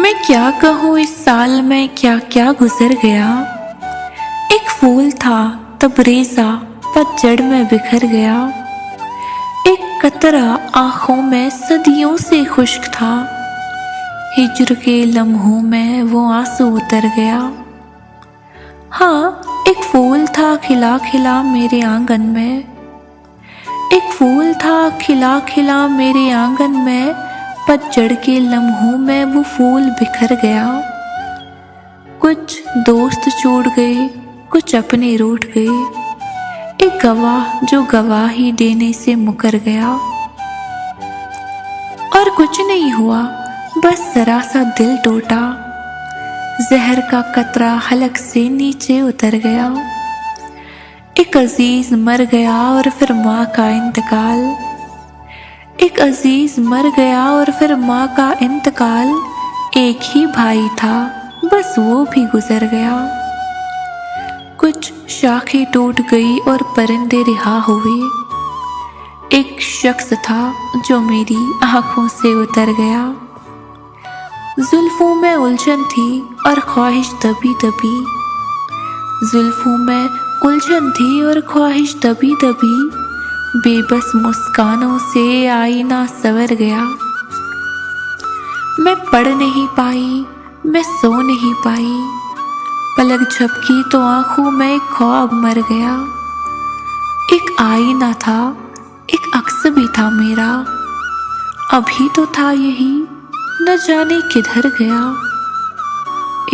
मैं क्या कहूँ इस साल में क्या क्या गुजर गया। एक फूल था तब रेजा पतझड़ में बिखर गया। एक कतरा आंखों में सदियों से खुश्क था, हिज्र के लम्हों में वो आंसू उतर गया। हाँ, एक फूल था खिला खिला मेरे आंगन में, एक फूल था खिला खिला मेरे आंगन में, पतझड़ के लम्हों में वो फूल बिखर गया। कुछ दोस्त छूट गए, कुछ अपने रूठ गए, एक गवाह जो गवाही देने से मुकर गया। और कुछ नहीं हुआ, बस जरा सा दिल टूटा, जहर का कतरा हलक से नीचे उतर गया। एक अजीज मर गया और फिर माँ का इंतकाल, एक अजीज मर गया और फिर माँ का इंतकाल। एक ही भाई था बस वो भी गुजर गया। कुछ शाखें टूट गई और परिंदे रिहा हुए, एक शख्स था जो मेरी आंखों से उतर गया। जुल्फों में उलझन थी और ख्वाहिश दबी दबी, जुल्फों में उलझन थी और ख्वाहिश दबी दबी, बेबस मुस्कानों से आईना सवर गया। मैं पढ़ नहीं पाई, मैं सो नहीं पाई, पलक झपकी तो आंखों में एक ख्वाब मर गया। एक आईना था, एक अक्स भी था मेरा, अभी तो था यही, न जाने किधर गया।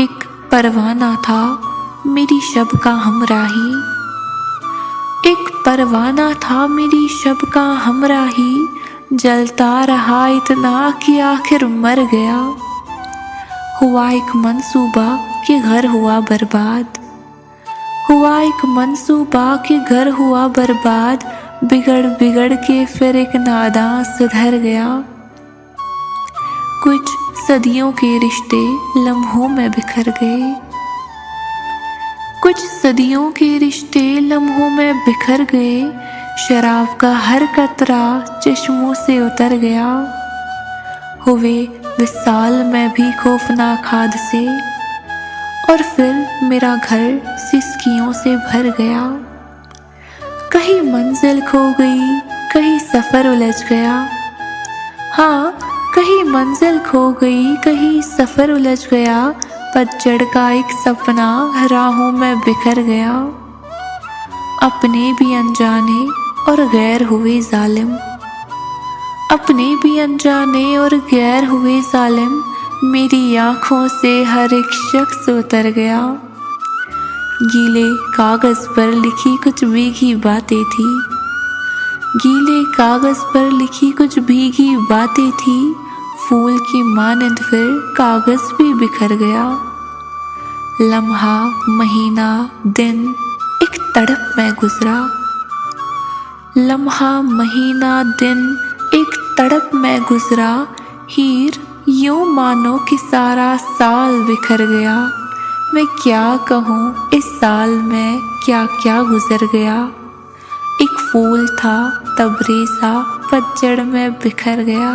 एक परवाना था मेरी शब का हमराही, एक परवाना था मेरी शब का हमराही, जलता रहा इतना कि आखिर मर गया। हुआ एक मंसूबा कि घर हुआ बर्बाद, हुआ एक मंसूबा कि घर हुआ बर्बाद, बिगड़ बिगड़ के फिर एक नादान सुधर गया। कुछ सदियों के रिश्ते लम्हों में बिखर गए, कुछ सदियों के रिश्ते लम्हों में बिखर गए, शराब का हर कतरा चश्मों से उतर गया। हुए विसाल में भी खौफनाक हादसे, और फिर मेरा घर सिसकियों से भर गया। कहीं मंजिल खो गई, कहीं सफ़र उलझ गया। हाँ, कहीं मंजिल खो गई, कहीं सफ़र उलझ गया, पतझड़ का एक सपना राहों में बिखर गया। अपने भी अनजाने और गैर हुए जालिम, अपने भी अनजाने और गैर हुए जालिम, मेरी आँखों से हर एक शख्स उतर गया। गीले कागज़ पर लिखी कुछ भीगी बातें थी, गीले कागज़ पर लिखी कुछ भीगी बातें थी, फूल की मानंद फिर कागज़ भी बिखर गया। लम्हा महीना दिन एक तड़प में गुजरा, लम्हा महीना दिन एक तड़प में गुजरा, हीर यूं मानो कि सारा साल बिखर गया। मैं क्या कहूँ इस साल में क्या क्या गुजर गया। एक फूल था तब रेजा पतझड़ में बिखर गया।